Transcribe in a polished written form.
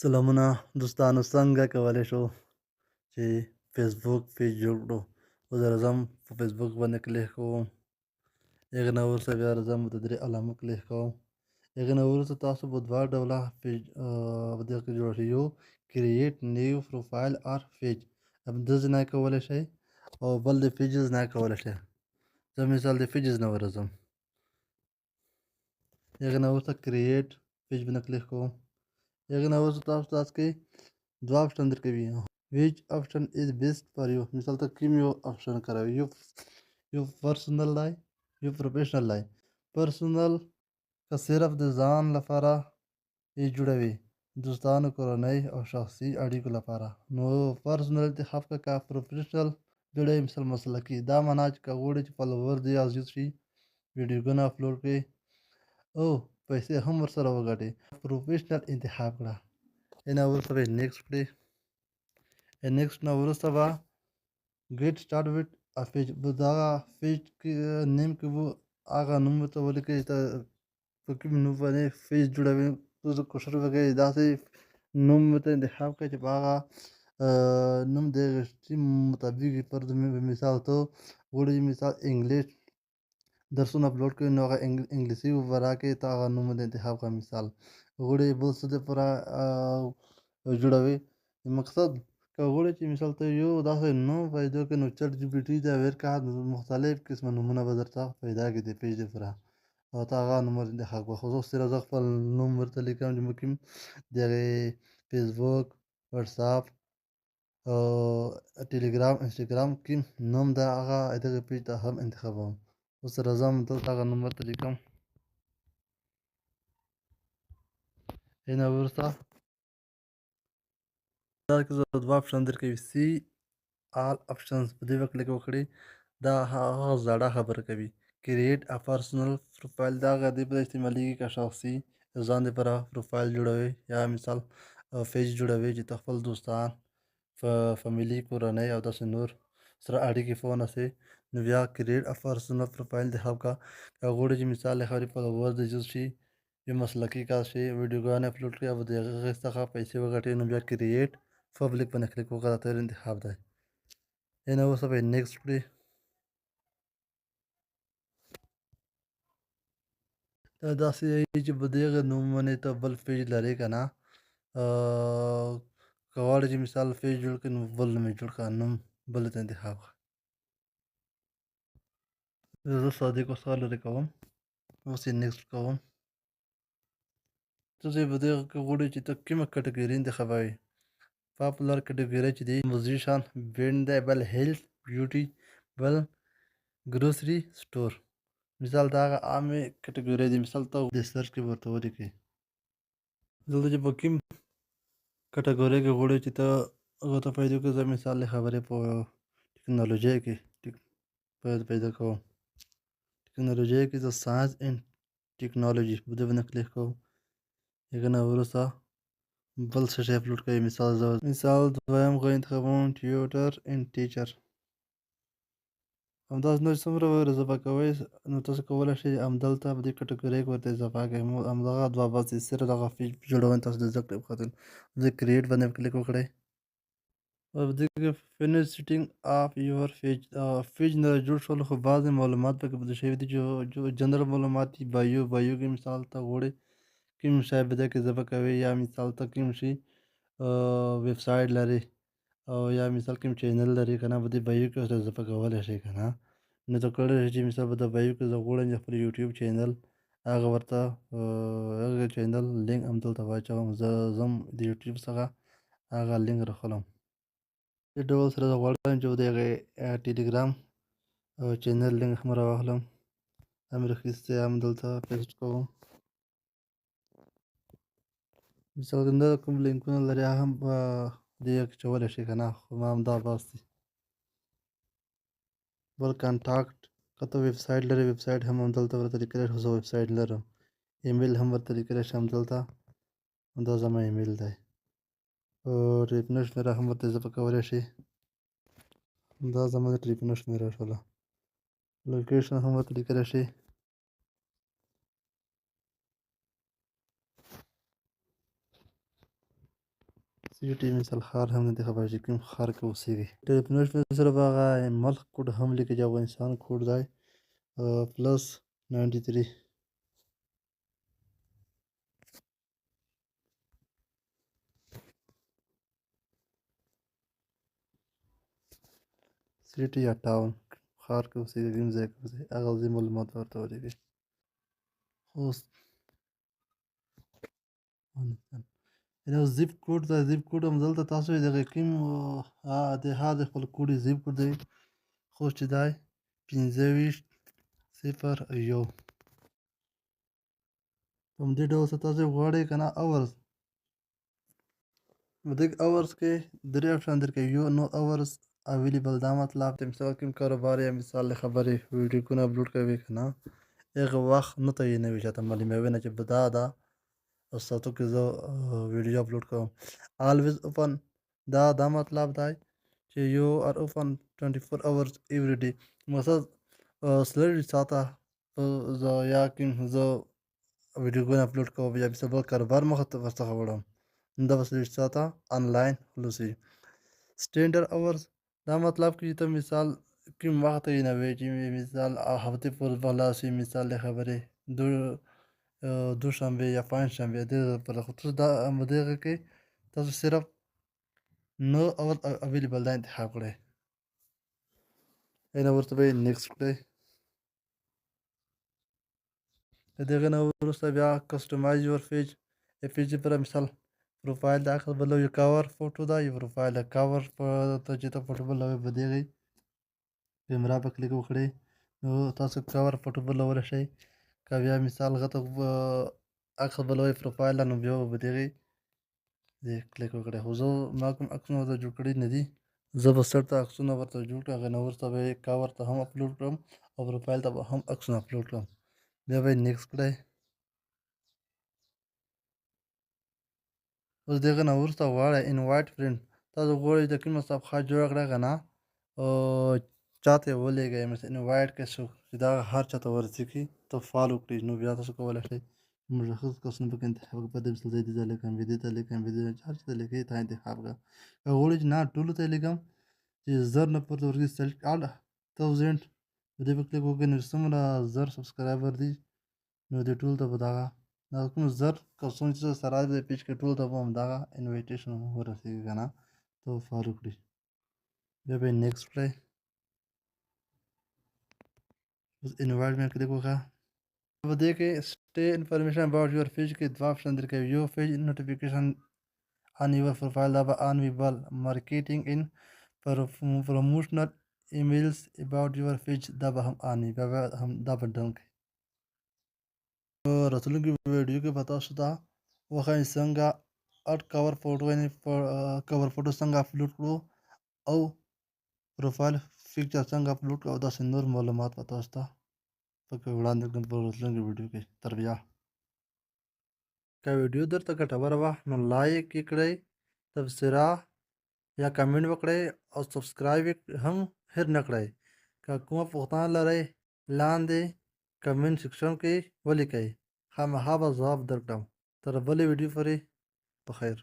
سلامونه دوستانو څنګه کولی شو چې فیسبوک پیج جوړ کړو. اوس راځم په فیسبوک باندې کلیک کوم. هغې نه وروسته بیا راځم د درې علامه کلیک کوم. هغې نه وروسته تاسو به دوه ډوله پیج په دې کې جوړ شي. یو کریټ نیو پروفایل اور پیج همداسې نه کولی شئ او بل د پیجز نه کولی شئ. زه مثال د پیجز نه ورځم. هغې نه وروسته کریټ پیج باندې کلیک کوم. هغې نه وروسته تاسو تاسو کې دوه آپشن درکوي. which option is best for you مثال ته کوم یو آپشن کاروي. یو پرسنل دی، یو پروفیشنل دی. پرسنل که صرف د ځان لپاره یې جوړوي، دوستانو، کورنۍ او شخصي اړیکو لپاره، نو پرسنل انتخاب کړه. که پروفیشنل جوړوي مثال مسلکي، دا معنا چې که غواړي چې فالوور دې زیات شي، ویډیوګانې اپلوډ کړي او پیسې هم ورسره وګټي، پروفیشنل انتخاب کړه. اینه وروسته به نیکسټ کړئ. نیکسټ نه وروسته به ګیټ سټارټ ویت ا پیج به دغه پیج کې نیم کې به هغه نوم ورته ولیکئ چې ته په کوم نوم باندې پیج جوړوئ. تاسو کوشش وکړئ داسې نوم ورته انتخاب کړئ چې په هغه نوم د هغې مطابق وي. پر مثال ته غواړئ مثال انګلیش درسونه اپلوډ کړئ، نو هغه انګلیسي به راکړئ، ته هغه نوم ورته انتخاب کړه. مثال غواړئ بل څه دپاره جوړوئ. مقصد که غواړئ چې مثال ته یو داسې نوم پیدا کړئ، نو چټ جي پي ټي ته ورکړه، مختلف قسمه نومونه به درته پیدا کړي د پیج دپاره او ته هغه نوم ورته انتخاب کړه. خو صرف زه خپل نوم ورته لیکم چې کوم د هغې فیسبوک، وټساپ او ټیلیګرام، انسټاګرام کوم نوم ده، هغه دغې پیج ته هم انتخابوم. اوس راځم دلته هغه نوم ورته لیکم. اینه وروسته دا کې زه دوه آپشن درکوي. سی آل آپشنز په دې به کلیک وکړئ. دا هغه زړه خبره کوي. کریټ ا پرسنل پروفایل دا هغه دې پرې استعمالیږي که شخصي ځان دپاره پروفایل جوړوئ یا مثال پیج جوړوئ چې ته خپل دوستان، فامیلي، کورنۍ او داسې نور سره اړیکې په ونیسئ. نو بیا کریټ ا پرسنل پروفایل انتخاب کړه. که غواړئ چې مثال د خبرې فالوور دې زیات شي، یو مسلکي کس شي، ویډیوګانې اپلوډ کړي او د هغې څخه پیسې وګټي، نو بیا کریټ پبلیک باندې کلیک وکړه. تر انتخاب دی. اینه وروسته به یې نیکسټ کړئ. دا داسې وي چې په دغه نوم باندې ته بل پیج لرې که نه، که غواړې چې مثال پیج جوړ کړې، نو بل نوم یې جوړ کړه، نوم بل ته انتخاب کړه. زه صادق استاد لرې کوم. اوس یې نیکسټ کوم. تاسې په دغه کې غواړئ چې ته کومه کټګوري انتخابوئ. پاپولر کټګوري چې دی موزیشن، بینډ دی، بل هیلث بیوټي، بل ګروسري سټور. مثال دا هغه عامې کټګورۍ دي. مثال ته د سرچ کې ورته ولیکئ. دلته چې په کوم کټګورۍ کې غواړئ چې ته هغه ته پیدا کړې. زه مثال د خبرې په ټکنالوژۍ کې پیدا کوم. ټکنالوژۍ کې زه ساینس اینډ ټکنالوژي په دې باندې کلیک کوم. هغې نه وروسته بل څه شی اپلوډ کوئ. مثال دویم غوښتنه انتخابوم ټیوټر اینډ ټیچر. همداسې نور څومره ور اضافه کوئ، نو تاسو کولی شئ همدلته په دې کټګورۍ کې ورته اضافه کړئ. همدغه دوه بس دي، صرف دغه پیج جوړونې تاسو د زده کړې په خاطر. د کریټ باندې کلیک وکړئ او په دې کې فینش سیټینګ آف یور پیج. پیج نه جوړ شولو خو بعضې معلومات پکې بدل شوي دي، جو جنرال معلومات دي. بایو کې مثال ته غواړئ کوم شی په دې کې اضافه کوئ، یا مثال ته کوم شي ویب سایټ لري او یا مثال کوم چینل لري که نه، په دې بایو کې ورته اضافه کولی شئ که نه. نو ته کولی شئ چې مثال په د بایو کې زه غواړم چې خپل یوټیوب چینل هغه ورته هغه چینل لینک همدلته واچوم. زه ځم د یوټیوب څخه هغه لینک راخلم. دې ډول سره زه غواړم چې د هغې ټیلیګرام چینل لینک هم راواخلم. هم راخیستی همدلته پیسټ کوم. مثال نه کوم لینکونه لري هغه هم دې اچولی شئ که نه، خو ما همدا بس دی. بل کانټاکټ که ته ویب سایټ لرې، ویب سایټ هم همدلته ورته لیکلی شو. زه ویب سایټ لرم. ایمیل هم ورته لیکلی شم همدلته، دا زما ایمیل دی. ټلیفون شمېره هم ورته اضافه کولی شئ. دا زما د ټلیفون شمېره شوله. لوکیشن هم ورته لیکلی شئ. سیټي مثال ښار هم نه دی خبر چې کوم ښار کې اوسېږي ټلیفونش مې سره به هغه ملک کوډ هم لیکي چې افغانستان کوډ دی پلس 93 سیټي یا ټاون ښار کې اوسېږي کوم ځای کې اوسېږي هغه ځای معلومات ورته ولیکئ خوست افغانستان یعنې زیپ کوډ دی زیپ کوډ هم دلته تاسو د هغې کوم د هغه خپل کوډ یې زیپ کوډ دی خوست چې دی 25 0 1 په همدې ډول څه تاسو غواړئ که نه اورز په دې اورز کې درې آپشن درکوي یو نو اورز اویلیبل دا مطلب د مثال کوم کاروبار یا مثال د خبرې ویډیوګونه اپلوډ کوي که نه هغه وخت نه تعینوي چاته معلوموي نه چې دا ده او ساتو کې زه ویډیو اپلوډ کوم always open دا مطلب دی چې you are open 24 hours every day مثلا سلري ساته زه یا کوم زه ویډیوګونه اپلوډ کوم یا مثال بل کاروبار مخه ته ورڅخه وړم دا به سلري ساته آنلاین خلاصي سټینډر اورز دا مطلب کې ته مثال کوم وخت تعینوي چې مثال هفتې پورې به خلاص وي مثال د خبرې دوشنبه یا پنجشنبه دغه لپاره خو تاسو دا دغه کې تاسو صرف نو اول اویلیبل دا انتخاب کړئ یعنې ورته به یې نیکسټ کړئ د دغه نه وروسته بیا کسټمایز یور پیج د پیج لپاره مثال پروفایل د عکس بدلوي کاور فوټو دا یو پروفایل د کاور ته چې ته فوټو بدلوئ په دغې کیمرا په کلیک وکړئ نو تاسو کاور فوټو بدلولی شئ که بیا مثال هغه ته عکس بدلوئ پروفایل نو بیا به په دغې دې کلیک وکړئ خو زه ما کوم عکسونه ورته جوړ کړي نه دي زه به سټ ته عکسونه ورته جوړ کړم هغې نه وروسته به یې کاور ته هم اپلوډ کړم او پروفایل ته به هم عکسونه اپلوډ کړم بیا به یې نیکسټ کړئ اوس د هغې نه وروسته غواړئ انوایټ فرینډ تاسو غواړئ د کومه صفحه جوړه کړئ که نه چاته یې ولېږئ مثلا انوایټ کړئ څوک چې دا هر چاته ورسیږي ته فالو کړي نو بیا تاسو کولی شئ مشخص کسونه پکې انتخاب کړئ په دې مثال زه دې ته لیکم دې ته لیکم هر چا ته لیکئ تا انتخاب کړه که غواړئ چې نه ټولو ته یې لیکم چې 1000 نه پورته ورځي سلیکټ آل 1000 په دې په کلیک وکړئ نو څومره 1000 سبسکرایبر دي نو دې ټولو ته به دغه کوم 1000 کسونه چې سره د پیج کې ټولو ته به همدغه انویټیشن ورسیږي که نه ته فالو کړي بیا به یې نیکسټ کړئ اوس انوایټ مې کلیک وکړه په دې کې سټے انفارمیشن اباؤٹ یور پیج کې دوه آپشن درکوي یو پیج نوټیفیکیشن آن یور پروفایل دا به آن وي بل مارکیټینګ ان پروموشنل ایمیلز اباؤٹ یور پیج دا به هم آن وي بیا به هم دا به ډن کړئ په راتلونکي ویډیو کې به تاسو ته وښایم څنګه اډ کور فوټو یعنې کور فوټو څنګه اپلوډ کړو او پروفایل پکچر څنګه اپلوډ کړو او داسې نور معلومات به تاسو ته پکې وړاندې کړم په راتلونکي ویډیو کې تر بیا که ویډیو درته ګټوره وه نو لایک یې کړئ تبصره یا کمنټ وکړئ او سبسکرایب هم هېر نه کړئ که کومه پوښتنه لرئ لاندې کمنټ سیکشن کې ولیکئ خامخا به ځواب درکړم تر بلې ویډیو پورې په خیر